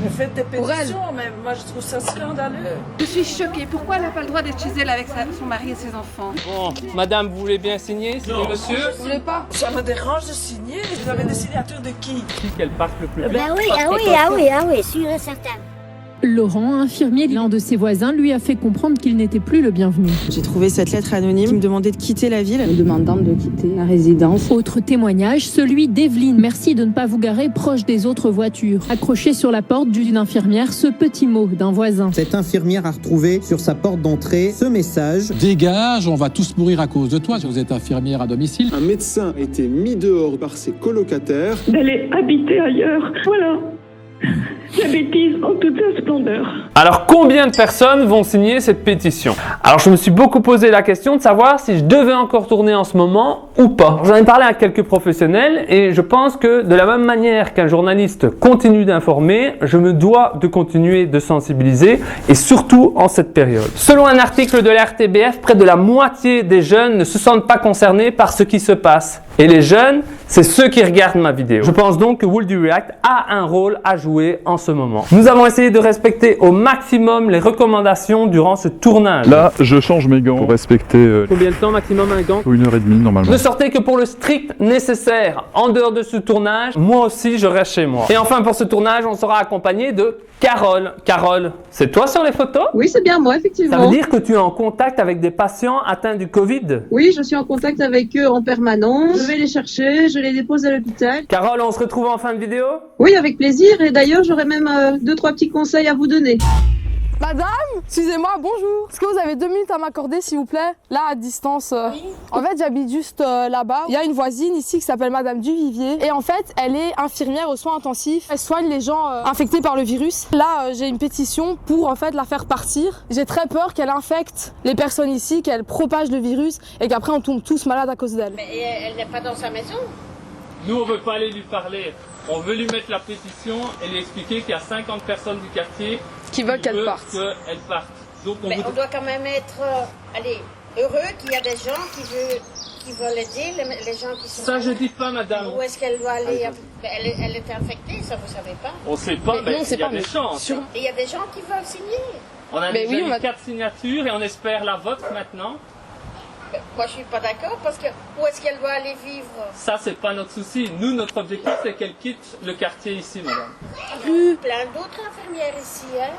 Faites des pétitions, mais moi je trouve ça scandaleux. Je suis choquée. Pourquoi elle n'a pas le droit d'être chez elle avec son mari et ses enfants? Bon, madame, vous voulez bien signer? Non, monsieur? Vous voulez pas? Ça me dérange de signer. Vous avez des signatures de qui? Qu'elle parte le plus vite. oui, sûr et certain. Laurent, infirmier, l'un de ses voisins, lui a fait comprendre qu'il n'était plus le bienvenu. J'ai trouvé cette lettre anonyme qui me demandait de quitter la ville. Me demandant de quitter la résidence. Autre témoignage, celui d'Evelyne. Merci de ne pas vous garer proche des autres voitures. Accroché sur la porte d'une infirmière, ce petit mot d'un voisin. Cette infirmière a retrouvé sur sa porte d'entrée ce message. Dégage, on va tous mourir à cause de toi si vous êtes infirmière à domicile. Un médecin a été mis dehors par ses colocataires. D'aller habiter ailleurs. Voilà. La bêtise en toute sa splendeur. Alors, combien de personnes vont signer cette pétition? Alors, je me suis beaucoup posé la question de savoir si je devais encore tourner en ce moment ou pas. J'en ai parlé à quelques professionnels et je pense que de la même manière qu'un journaliste continue d'informer, je me dois de continuer de sensibiliser et surtout en cette période. Selon un article de la RTBF, près de la moitié des jeunes ne se sentent pas concernés par ce qui se passe. Et les jeunes, c'est ceux qui regardent ma vidéo. Je pense donc que Would You React a un rôle à jouer en ce moment. Nous avons essayé de respecter au maximum les recommandations durant ce tournage. Là, je change mes gants pour respecter... Combien de temps maximum un gant? 1h30 normalement. Ne sortez que pour le strict nécessaire. En dehors de ce tournage, moi aussi je reste chez moi. Et enfin pour ce tournage, on sera accompagné de Carole. Carole, c'est toi sur les photos? Oui, c'est bien moi, effectivement. Ça veut dire que tu es en contact avec des patients atteints du Covid? Oui, je suis en contact avec eux en permanence. Je vais les chercher, je les dépose à l'hôpital. Carole, on se retrouve en fin de vidéo? Oui, avec plaisir. Et d'ailleurs, j'aurais même 2-3 petits conseils à vous donner. Madame, excusez-moi, bonjour. Est-ce que vous avez 2 minutes à m'accorder, s'il vous plaît? Là, à distance. Oui. En fait, j'habite juste là-bas. Il y a une voisine ici qui s'appelle Madame Duvivier. Et en fait, elle est infirmière aux soins intensifs. Elle soigne les gens infectés par le virus. Là, j'ai une pétition pour en fait la faire partir. J'ai très peur qu'elle infecte les personnes ici, qu'elle propage le virus et qu'après on tombe tous malades à cause d'elle. Mais elle n'est pas dans sa maison? Nous, on veut pas aller lui parler. On veut lui mettre la pétition et lui expliquer qu'il y a 50 personnes du quartier qui veulent qu'elle parte. Donc on doit quand même être heureux qu'il y a des gens qui veulent aider les gens qui sont... Ça, je dis pas, madame. Où est-ce qu'elle doit aller? Elle est infectée, ça vous savez pas? On sait pas, mais il y a des chances. Et il y a des gens qui veulent signer. On a déjà eu 4 signatures et on espère la vôtre maintenant. Moi, je suis pas d'accord parce que où est-ce qu'elle doit aller vivre? Ça, c'est pas notre souci. Nous, notre objectif, c'est qu'elle quitte le quartier ici, madame. Il y a plein d'autres infirmières ici, hein?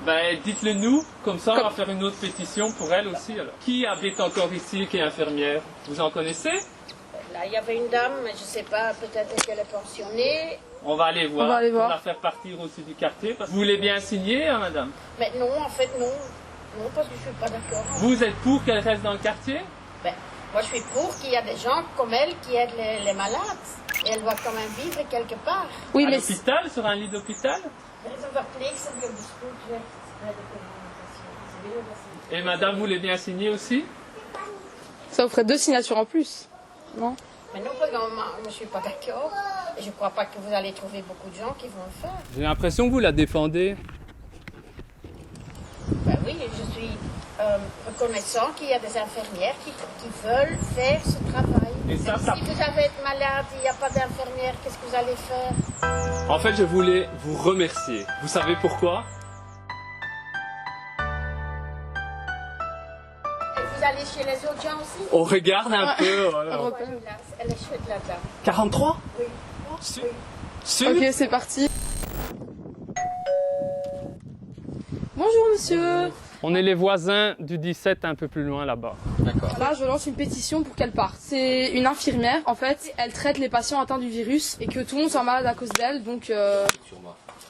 Ben, dites-le nous, comme ça, on va faire une autre pétition pour elle aussi. Alors. Qui habite encore ici, qui est infirmière? Vous en connaissez? Là, il y avait une dame, mais je sais pas, peut-être qu'elle est pensionnée. On va aller voir. On va aller voir. Pour la faire partir aussi du quartier. Vous voulez bien signer, hein, madame? Mais non, en fait, non. Non, parce que je suis pas d'accord. Vous êtes pour qu'elle reste dans le quartier? Ben, moi, je suis pour qu'il y a des gens comme elle qui aident les malades. Et elle doit quand même vivre quelque part. Oui, à mais l'hôpital, sur un lit d'hôpital? Et madame, vous voulez bien signer aussi? Ça vous ferait 2 signatures en plus, non? Mais non, parce que moi, je ne suis pas d'accord. Et je ne crois pas que vous allez trouver beaucoup de gens qui vont le faire. J'ai l'impression que vous la défendez. Ben oui, je suis reconnaissant qu'il y a des infirmières qui veulent faire ce travail. Et ça, si vous avez été malade, il n'y a pas d'infirmière, qu'est-ce que vous allez faire? En fait, je voulais vous remercier. Vous savez pourquoi? Et vous allez chez les autres gens aussi? On regarde un peu. Voilà. Elle est chouette la dame. 43? Oui. Sûr? Ok, c'est parti. Bonjour monsieur. On est les voisins du 17 un peu plus loin là-bas. D'accord. Là, je lance une pétition pour qu'elle parte. C'est une infirmière, en fait. Elle traite les patients atteints du virus et que tout le monde soit malade à cause d'elle. Donc,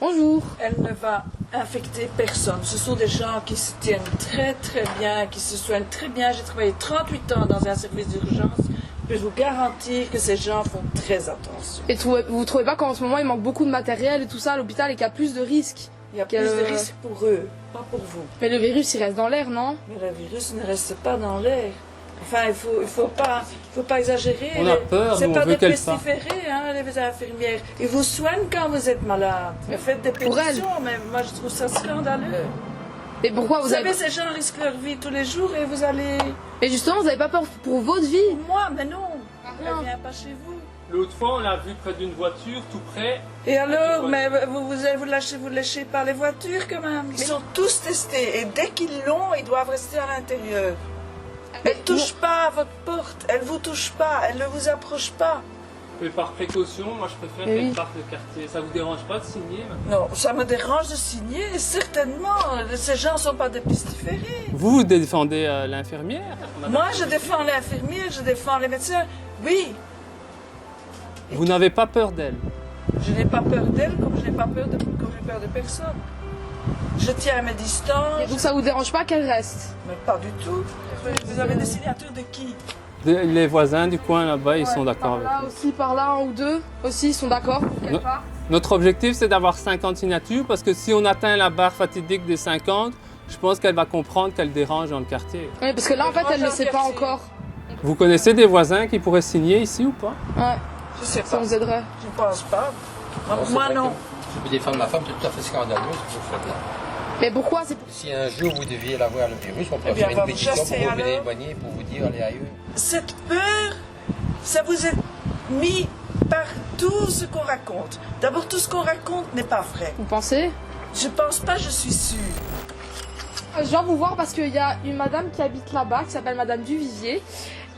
bonjour. Elle ne va infecter personne. Ce sont des gens qui se tiennent très très bien, qui se soignent très bien. J'ai travaillé 38 ans dans un service d'urgence. Je peux vous garantir que ces gens font très attention. Et vous trouvez pas qu'en ce moment, il manque beaucoup de matériel et tout ça à l'hôpital et qu'il y a plus de risques? Il y a plus de risques pour eux, pas pour vous. Mais le virus, il reste dans l'air, non? Mais le virus ne reste pas dans l'air. Enfin, il faut pas exagérer. On a peur, c'est nous, pas on veut des qu'elle pestiférés, hein, les infirmières. Ils vous soignent quand vous êtes malade. Mais faites des pétitions, mais moi je trouve ça scandaleux. Et pourquoi vous savez, ces gens risquent leur vie tous les jours et vous allez... Mais justement, vous n'avez pas peur pour votre vie? Moi, mais non. Elle ne vient pas chez vous. L'autre fois, on l'a vu près d'une voiture, tout près. Et alors, mais vous lâchez pas les voitures quand même. Ils sont tous testés et dès qu'ils l'ont, ils doivent rester à l'intérieur. Elle ne touche pas à votre porte, elle ne vous touche pas, elle ne vous approche pas. Mais par précaution, moi je préfère qu'elle parte le quartier. Ça vous dérange pas de signer maintenant? Non, ça me dérange de signer, certainement. Ces gens ne sont pas des pestiférés. Vous défendez l'infirmière? Moi, je défends l'infirmière, je défends les médecins, oui. Vous n'avez pas peur d'elle? Je n'ai pas peur d'elle comme je n'ai pas peur de personne. Je tiens à mes distances. Et donc ça vous dérange pas qu'elle reste? Mais pas du tout. Vous avez des signatures de qui? Les voisins du coin là-bas, ils sont d'accord avec nous. Aussi, par là, un ou deux, aussi, ils sont d'accord pour qu'elle parte. Notre objectif, c'est d'avoir 50 signatures, parce que si on atteint la barre fatidique des 50, je pense qu'elle va comprendre qu'elle dérange dans le quartier. Oui, parce que là, en fait, elle ne le sait pas encore. Vous connaissez des voisins qui pourraient signer ici ou pas? Ouais. Je sais pas. Ça nous aiderait. Je ne pense pas. Moi, non. Je peux défendre ma femme, c'est tout à fait scandaleux ce que vous faites là. Mais pourquoi? Si un jour vous deviez l'avoir le virus, on peut faire une pétition pour vous éloigner, pour vous dire allez ailleurs. Cette peur, ça vous est mis par tout ce qu'on raconte. D'abord, tout ce qu'on raconte n'est pas vrai. Vous pensez? Je pense pas, je suis sûre. Je viens vous voir parce qu'il y a une madame qui habite là-bas, qui s'appelle Madame Duvivier.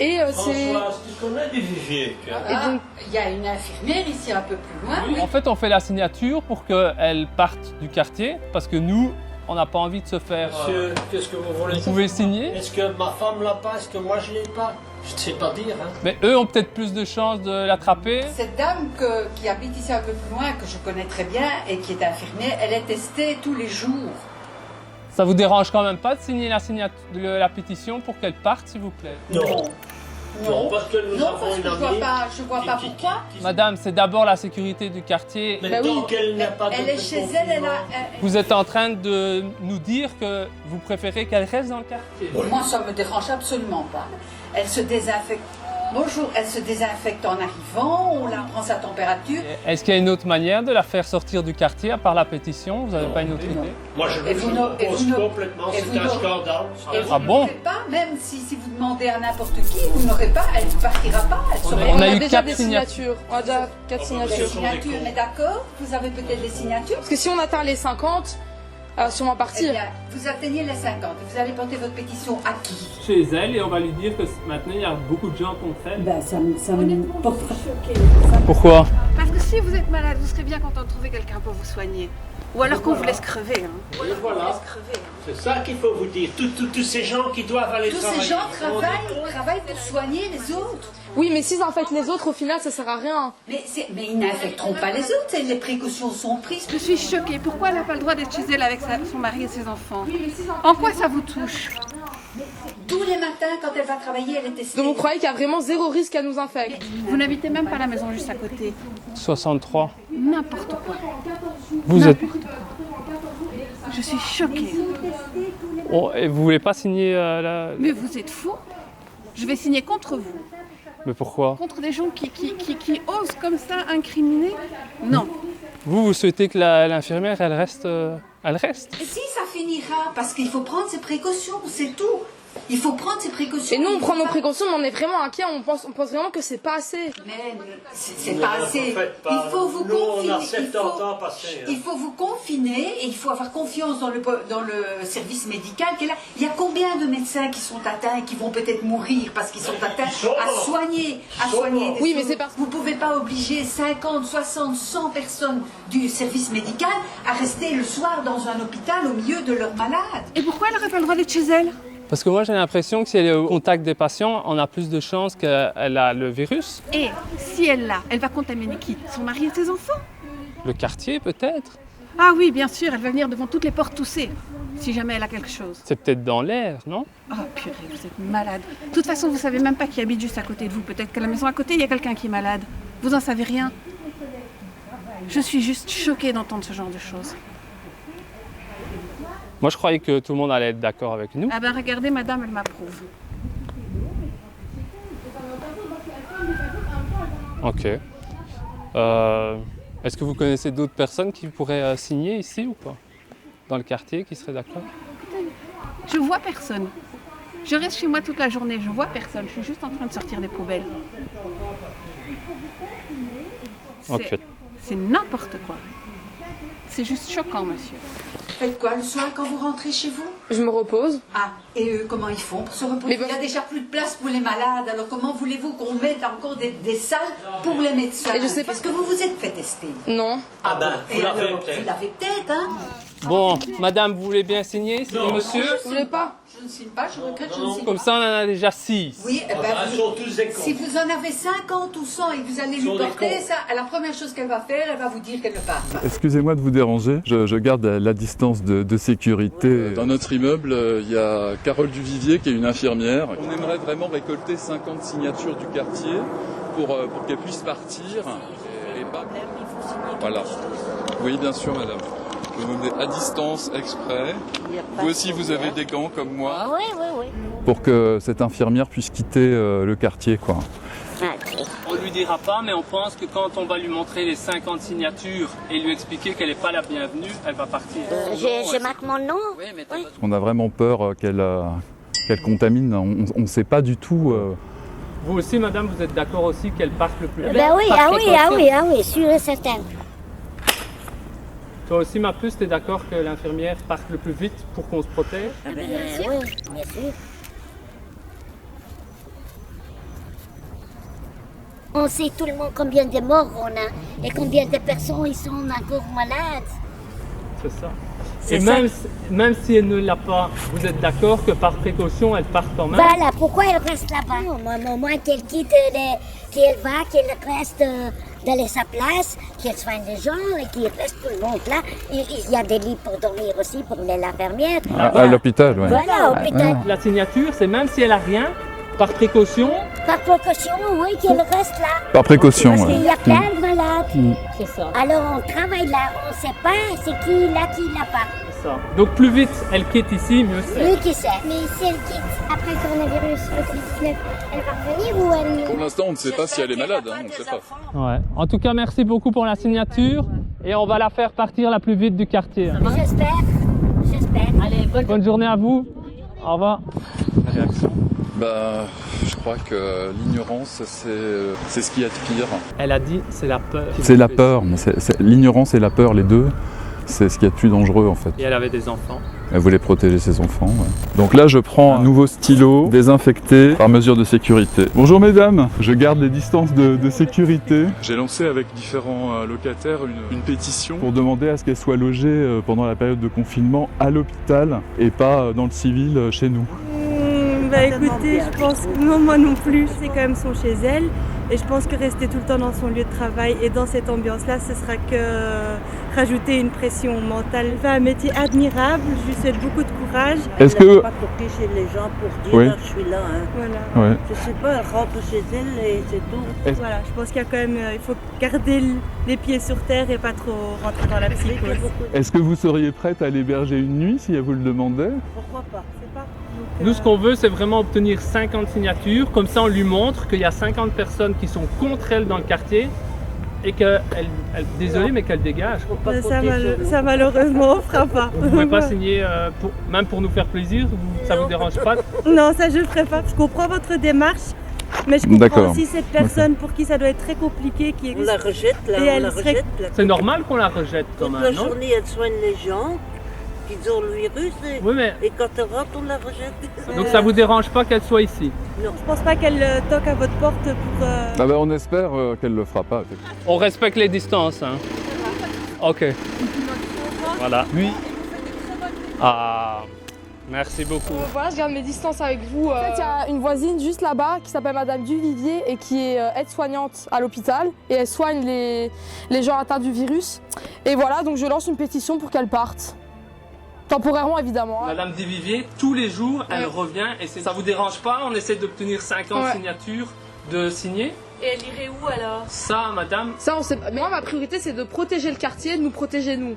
Et c'est... Françoise, tu connais Duvivier? Ah, il y a une infirmière ici un peu plus loin. Oui. En fait, on fait la signature pour qu'elle parte du quartier, parce que nous, on n'a pas envie de se faire... Monsieur, qu'est-ce que vous voulez? Vous pouvez signer? Est-ce que ma femme l'a pas? Est-ce que moi je l'ai pas? Je ne sais pas dire. Hein. Mais eux ont peut-être plus de chances de l'attraper. Cette dame qui habite ici un peu plus loin, que je connais très bien et qui est infirmière, elle est testée tous les jours. Ça vous dérange quand même pas de signer la pétition pour qu'elle parte, s'il vous plaît? Non. Non, parce que nous avons une amie. Je vois pas pourquoi. Madame, c'est d'abord la sécurité du quartier. Mais tant qu'elle n'a pas de Elle est chez elle, Vous êtes en train de nous dire que vous préférez qu'elle reste dans le quartier? Moi, ça me dérange absolument pas. Elle se désinfecte. Bonjour, elle se désinfecte en arrivant, on la prend sa température. Est-ce qu'il y a une autre manière de la faire sortir du quartier à part la pétition? Vous n'avez pas une autre idée? Moi, je m'oppose complètement, c'est un scandale. Et vous ne l'aurez pas, même si vous demandez à n'importe qui, vous n'aurez pas, elle ne partira pas. On a eu déjà 4 des signatures. On a déjà 4 signatures. Mais d'accord, vous avez peut-être des signatures. Parce que si on atteint les 50, sûrement partir. Eh bien, vous atteignez les 50, vous allez porter votre pétition à qui? Chez elle, et on va lui dire que maintenant il y a beaucoup de gens contre elle. Ben, ça me portera choquée. Pourquoi? Parce que si vous êtes malade, vous serez bien content de trouver quelqu'un pour vous soigner. Ou alors qu'on vous laisse crever. Hein. Et voilà, c'est ça qu'il faut vous dire. Tous ces gens qui doivent aller travailler. Tous ces gens travaillent pour soigner les autres. Oui, mais s'ils infectent les autres, au final, ça sert à rien. Mais ils n'infecteront pas les autres, les précautions sont prises. Je suis choquée. Pourquoi elle n'a pas le droit d'être chez elle avec son mari et ses enfants? En quoi ça vous touche? Tous les matins, quand elle va travailler, elle est testée. Donc vous croyez qu'il y a vraiment zéro risque qu'elle nous infecte? Vous n'habitez même pas la maison juste à côté. 63. N'importe quoi. Vous êtes... Je suis choquée. Oh, et vous voulez pas signer la... Mais vous êtes fous? Je vais signer contre vous. Mais pourquoi? Contre des gens qui osent comme ça incriminer? Non. Vous souhaitez que l'infirmière, elle reste? Et si ça finira, parce qu'il faut prendre ses précautions, c'est tout. Il faut prendre ses précautions. Et nous, on prend nos précautions, mais on est vraiment inquiets. On pense vraiment que c'est pas assez. Mais c'est pas assez. Il faut vous confiner. On a 70 ans passés. Il faut vous confiner et il faut avoir confiance dans le service médical qui est là. Il y a combien de médecins qui sont atteints et qui vont peut-être mourir parce qu'ils sont atteints à soigner. Oui, mais c'est parce que vous pouvez pas obliger 50, 60, 100 personnes du service médical à rester le soir dans un hôpital au milieu de leurs malades. Et pourquoi elle n'aurait pas le droit d'être chez elle? Parce que moi j'ai l'impression que si elle est au contact des patients, on a plus de chances qu'elle a le virus. Et si elle l'a, elle va contaminer qui? Son mari et ses enfants? Le quartier peut-être? Ah oui, bien sûr, elle va venir devant toutes les portes tousser, si jamais elle a quelque chose. C'est peut-être dans l'air, non? Oh purée, vous êtes malade. De toute façon, vous savez même pas qui habite juste à côté de vous. Peut-être qu'à la maison à côté, il y a quelqu'un qui est malade. Vous en savez rien. Je suis juste choquée d'entendre ce genre de choses. Moi, je croyais que tout le monde allait être d'accord avec nous. Ah ben regardez, madame, elle m'approuve. Ok. Est-ce que vous connaissez d'autres personnes qui pourraient signer ici ou pas? Dans le quartier, qui seraient d'accord? Je vois personne. Je reste chez moi toute la journée, je vois personne, je suis juste en train de sortir des poubelles. C'est n'importe quoi. C'est juste choquant, monsieur. Faites quoi le soir quand vous rentrez chez vous? Je me repose. Ah, et eux, comment ils font pour se reposer? Il y a déjà plus de place pour les malades, alors comment voulez-vous qu'on mette encore des salles pour les médecins? Et je sais pas. Parce que vous vous êtes fait tester. Non. Ah ben, vous l'avez Vous l'avez peut-être, hein? Bon, madame, vous voulez bien signer, monsieur? Vous voulez pas? Je ne signe pas, je regrette, je ne signe pas. Comme ça, on en a déjà 6. Oui, eh ben, Ils sont tous des cons. si vous en avez 50 ou 100 et que vous allez lui porter ça, la première chose qu'elle va faire, elle va vous dire qu'elle ne part pas. Excusez-moi de vous déranger, je garde la distance de sécurité. Dans notre immeuble, il y a Carole Duvivier qui est une infirmière. On aimerait vraiment récolter 50 signatures du quartier pour qu'elle puisse partir. Et pas... Voilà. Oui, bien sûr, madame. Je vais vous demander à distance, exprès. Vous aussi, vous avez des gants comme moi. Oui. Pour que cette infirmière puisse quitter le quartier, quoi. On lui dira pas, mais on pense que quand on va lui montrer les 50 signatures et lui expliquer qu'elle n'est pas la bienvenue, elle va partir. Je marque mon nom. Oui. On a vraiment peur qu'elle contamine. On ne sait pas du tout. Vous aussi, madame, vous êtes d'accord aussi qu'elle parte le plus vite? Oui, sûr et certain. Toi aussi, ma puce, t'es d'accord que l'infirmière parte le plus vite pour qu'on se protège? Oui, bien sûr. On sait tout le monde combien de morts on a et combien de personnes ils sont encore malades. C'est ça. Et même si elle ne l'a pas, vous êtes d'accord que par précaution, elle part quand même? Voilà, pourquoi elle reste là-bas? Au moins qu'elle quitte, qu'elle va, qu'elle reste dans sa place, qu'elle soigne les gens et qu'il reste tout le monde là. Il y a des lits pour dormir aussi pour l'infirmière. À l'hôpital, oui. Voilà, à l'hôpital. La signature, c'est même si elle n'a rien, par précaution? Par précaution, oui, qu'elle reste là. Par précaution, Parce qu'il y a plein de malades. C'est ça. Alors on travaille là, on ne sait pas c'est qui là, qui l'a pas. C'est ça. Donc plus vite elle quitte ici, mieux c'est. Lui qui sait. Mais si elle quitte après le coronavirus, le 19, elle va revenir ou elle... Pour l'instant, on ne sait pas si elle est malade, on ne sait pas. Ouais. En tout cas, merci beaucoup pour la signature et on va la faire partir la plus vite du quartier. J'espère. Allez, bonne journée à vous. Au revoir. Réaction? Je crois que l'ignorance, c'est ce qu'il y a de pire. Elle a dit c'est la peur. C'est la peur, mais l'ignorance et la peur, les deux, c'est ce qu'il y a de plus dangereux en fait. Et elle avait des enfants. Elle voulait protéger ses enfants. Ouais. Donc là, je prends un nouveau stylo désinfecté par mesure de sécurité. Bonjour mesdames, je garde les distances de sécurité. J'ai lancé avec différents locataires une pétition pour demander à ce qu'elles soient logées pendant la période de confinement à l'hôpital et pas dans le civil chez nous. Écoutez, je pense que non, moi non plus, c'est quand même son chez elle. Et je pense que rester tout le temps dans son lieu de travail et dans cette ambiance-là, ce sera que rajouter une pression mentale. Elle fait un métier admirable, je lui souhaite beaucoup de courage. Est-ce que... pas coupé chez les gens pour dire je suis là. Hein. Voilà. Ouais. Je sais pas, elle rentre chez elle et c'est tout. Voilà, je pense qu'il y a quand même, il faut garder les pieds sur terre et pas trop rentrer dans la psychose. Est-ce que vous seriez prête à l'héberger une nuit si elle vous le demandait? Pourquoi pas? Nous, ce qu'on veut, c'est vraiment obtenir 50 signatures. Comme ça, on lui montre qu'il y a 50 personnes qui sont contre elle dans le quartier et qu'elle, désolée, mais qu'elle dégage. Ça, malheureusement, on ne fera pas. Vous ne pouvez pas signer, même pour nous faire plaisir? Ça ne vous dérange pas? Non, ça, je ne le ferai pas. Je comprends votre démarche. Mais je comprends aussi cette personne pour qui ça doit être très compliqué. On la rejette là, C'est normal qu'on la rejette quand même, non? Toute la journée, elle soigne les gens. Ils ont le virus et quand elle rentre, on la rejette. Donc ça vous dérange pas qu'elle soit ici? Non, je pense pas qu'elle toque à votre porte pour... on espère qu'elle le fera pas. On respecte les distances. Hein. Ok. Voilà. Oui. Ah, merci beaucoup. Voilà, je garde mes distances avec vous. En fait, il y a une voisine juste là-bas qui s'appelle Madame Duvivier et qui est aide-soignante à l'hôpital. Et elle soigne les gens atteints du virus. Et voilà, donc je lance une pétition pour qu'elle parte. Temporairement, évidemment. Madame Duvivier, tous les jours, elle revient et ça vous dérange pas? On essaie d'obtenir 50 signatures de signer. Et elle irait où alors? Ça, madame? Ça, on sait pas. Mais moi, ma priorité, c'est de protéger le quartier, de nous protéger nous.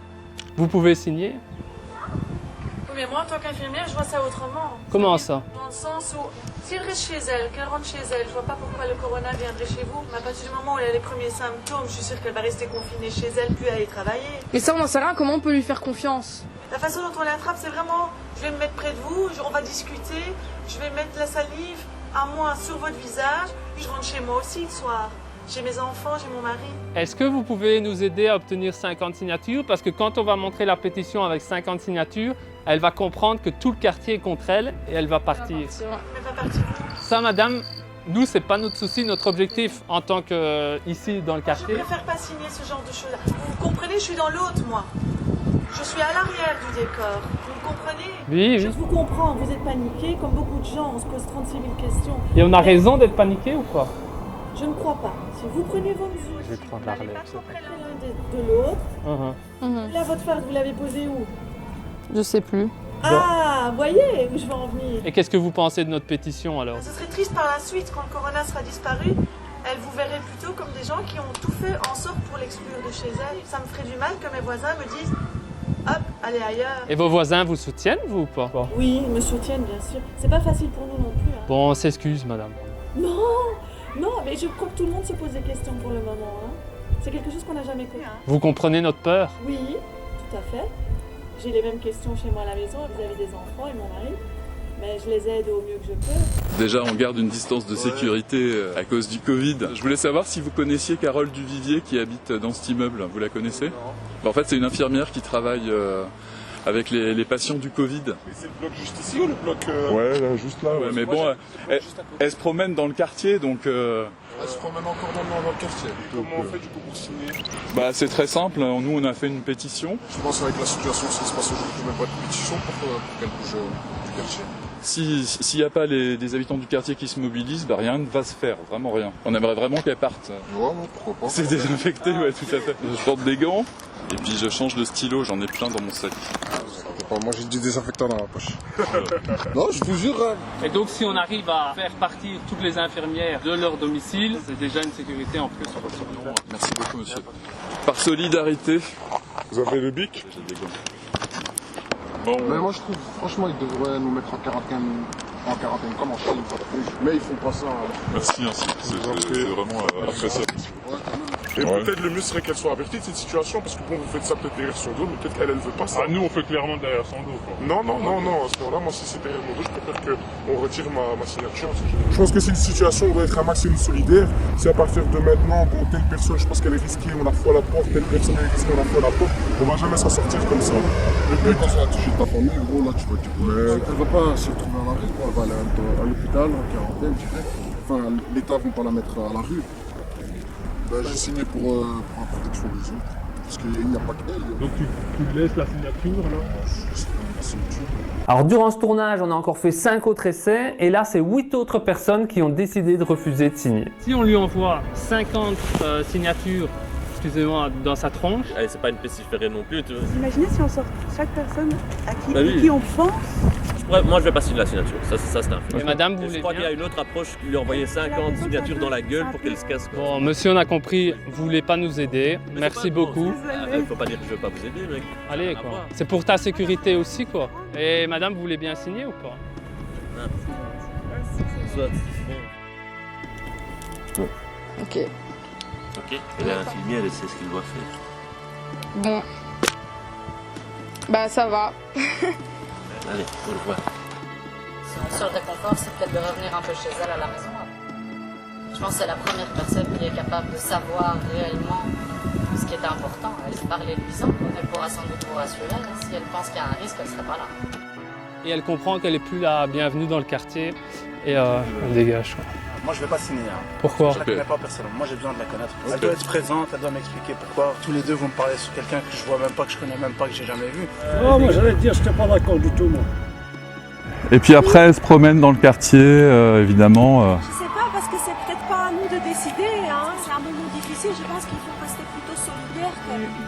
Vous pouvez signer? Oui, mais moi, en tant qu'infirmière, je vois ça autrement. Comment ça? Dans le sens où, si elle reste chez elle, qu'elle rentre chez elle, je vois pas pourquoi le corona viendrait chez vous. Mais à partir du moment où elle a les premiers symptômes, je suis sûre qu'elle va rester confinée chez elle, puis aller travailler. Mais ça, on n'en sait rien. Comment on peut lui faire confiance? La façon dont on l'attrape, c'est vraiment Je vais me mettre près de vous, on va discuter, je vais mettre la salive à moi sur votre visage, puis je rentre chez moi aussi le soir. J'ai mes enfants, j'ai mon mari. Est-ce que vous pouvez nous aider à obtenir 50 signatures? Parce que quand on va montrer la pétition avec 50 signatures, elle va comprendre que tout le quartier est contre elle et elle va partir. Elle va partir. Ça, madame, nous, c'est pas notre souci. Notre objectif en tant que ici dans le quartier. Je préfère pas signer ce genre de choses-là. Vous comprenez, je suis dans l'autre, moi. Je suis à l'arrière du décor. Vous me comprenez? Oui, Je oui. vous comprends, vous êtes paniqué, comme beaucoup de gens, on se pose 36 000 questions. Et on a raison d'être paniqué ou pas? Je ne crois pas. Si vous prenez vos mesures, Je vais prendre la relève. l'un de l'autre. Là, votre farde, vous l'avez posée où? Je sais plus. Ah, vous voyez où je veux en venir. Et qu'est-ce que vous pensez de notre pétition alors? Ce serait triste par la suite, quand le corona sera disparu, elle vous verrait plutôt comme des gens qui ont tout fait en sorte pour l'exclure de chez elle. Ça me ferait du mal que mes voisins me disent hop, allez ailleurs. Et vos voisins vous soutiennent, vous ou pas? Oui, ils me soutiennent, bien sûr. C'est pas facile pour nous non plus. Hein. Bon, on s'excuse, madame. Non, non, mais je crois que tout le monde se pose des questions pour le moment. Hein. C'est quelque chose qu'on n'a jamais connu. Vous comprenez notre peur? Oui, tout à fait. J'ai les mêmes questions chez moi à la maison, vous avez des enfants et mon mari, mais je les aide au mieux que je peux. Déjà, on garde une distance de sécurité à cause du Covid. Je voulais savoir si vous connaissiez Carole Duvivier qui habite dans cet immeuble. Vous la connaissez? En fait, c'est une infirmière qui travaille avec les patients du Covid. C'est le bloc juste ici ou le bloc Ouais, là, juste là. Ouais, mais bon, elle se promène dans le quartier, donc... Elle se promène encore dans le quartier. Comment on fait du coup pour signer? Bah, c'est très simple. Nous, on a fait une pétition. Je pense avec la situation, ce qui se passe aujourd'hui, il n'y a même pas de pétition pour qu'elle bouge du quartier. S'il n'y a pas des habitants du quartier qui se mobilisent, bah rien ne va se faire, vraiment rien. On aimerait vraiment qu'elle parte. Ouais, pourquoi pas. C'est désinfecté, ouais, tout à fait. Je porte des gants et puis je change de stylo, j'en ai plein dans mon sac. Moi j'ai du désinfectant dans ma poche. Non, je vous jure. Et donc si on arrive à faire partir toutes les infirmières de leur domicile, c'est déjà une sécurité en plus. Merci beaucoup, monsieur. Par solidarité. Vous avez le bic? J'ai des gants. Bon. Mais moi je trouve, franchement, ils devraient nous mettre en quarantaine comme en Chine. Mais ils font pas ça. Merci, c'est vraiment appréciable. Et peut-être le mieux serait qu'elle soit avertie de cette situation, parce que bon, vous faites ça peut-être derrière son dos, mais peut-être qu'elle veut pas ça. Ah, nous on fait clairement derrière son dos, quoi. Non, à ce moment-là, moi si c'est derrière mon dos, je préfère qu'on retire ma signature. Je pense que c'est une situation où on doit être un maximum solidaire. Si à partir de maintenant, bon, telle personne, je pense qu'elle est risquée, on la fout à la porte, telle personne est risquée, on la fout à la porte, on va jamais s'en sortir comme ça. Le but, quand ça va toucher ta famille, gros, là tu vas dire, mais elle va pas se retrouver à la rue, elle va aller à l'hôpital, en quarantaine, direct. Enfin, l'État ne va pas la mettre à la rue. Ben, j'ai signé pour la protection des autres, parce qu'il n'y a pas que elle. Donc tu laisses la signature là? Je laisse la signature. Alors durant ce tournage, on a encore fait 5 autres essais et là c'est 8 autres personnes qui ont décidé de refuser de signer. Si on lui envoie 50 signatures, excusez-moi, dans sa tronche... Allez, c'est pas une pestiférée non plus, tu vois. Imaginez si on sort chaque personne à qui, Bah oui. qui on pense. Moi je vais pas signer la signature, ça c'est un fait. Et madame, vous Je voulez crois bien? qu'il y a une autre approche, lui envoyer 50 signatures dans la gueule pour qu'elle se casse. Quoi. Bon, monsieur, on a compris, vous voulez pas nous aider. Mais Merci pas- beaucoup. Faut pas dire que je veux pas vous aider, mec. Allez, Rien à quoi. voir. C'est pour ta sécurité aussi, quoi. Et madame, vous voulez bien signer ou pas? Soit. Ok. Ok. Elle est infirmière, elle sait ce qu'il doit faire. Bon. Bah ça va. Allez, au revoir. Son seul réconfort, c'est peut-être de revenir un peu chez elle à la maison. Je pense que c'est la première personne qui est capable de savoir réellement ce qui est important. Elle parle les luisants, elle pourra sans doute vous rassurer. Si elle pense qu'il y a un risque, elle ne serait pas là. Et elle comprend qu'elle est plus la bienvenue dans le quartier et elle dégage, quoi. Moi je vais pas signer. Pourquoi? Je la connais pas personnellement. Moi j'ai besoin de la connaître. Elle doit être présente, elle doit m'expliquer pourquoi. Tous les deux vont me parler sur quelqu'un que je vois même pas, que je connais même pas, que j'ai jamais vu. Moi j'allais te dire, je n'étais pas d'accord du tout, moi. Et puis après, elle se promène dans le quartier, évidemment. Je sais pas, parce que c'est peut-être pas à nous de décider. Hein. C'est un moment difficile, je pense qu'il faut rester plutôt solidaire.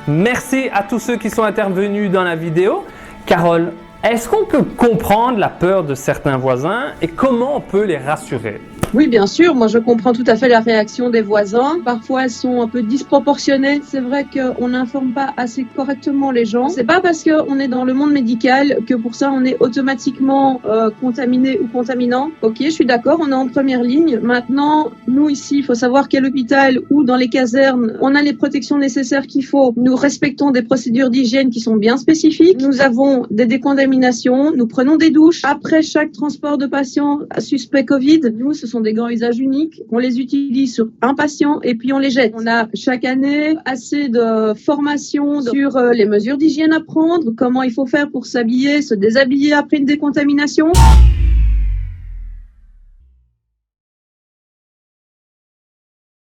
Merci à tous ceux qui sont intervenus dans la vidéo. Carole, est-ce qu'on peut comprendre la peur de certains voisins et comment on peut les rassurer? Oui, bien sûr. Moi, je comprends tout à fait la réaction des voisins. Parfois, elles sont un peu disproportionnées. C'est vrai qu'on n'informe pas assez correctement les gens. C'est pas parce qu'on est dans le monde médical que pour ça, on est automatiquement contaminé ou contaminant. Ok, je suis d'accord, on est en première ligne. Maintenant, nous ici, il faut savoir qu'à l'hôpital ou dans les casernes, on a les protections nécessaires qu'il faut. Nous respectons des procédures d'hygiène qui sont bien spécifiques. Nous avons des décontaminations. Nous prenons des douches après chaque transport de patients suspect Covid. Nous, ce sont des gants à usage unique. On les utilise sur un patient et puis on les jette. On a chaque année assez de formation sur les mesures d'hygiène à prendre, comment il faut faire pour s'habiller, se déshabiller après une décontamination.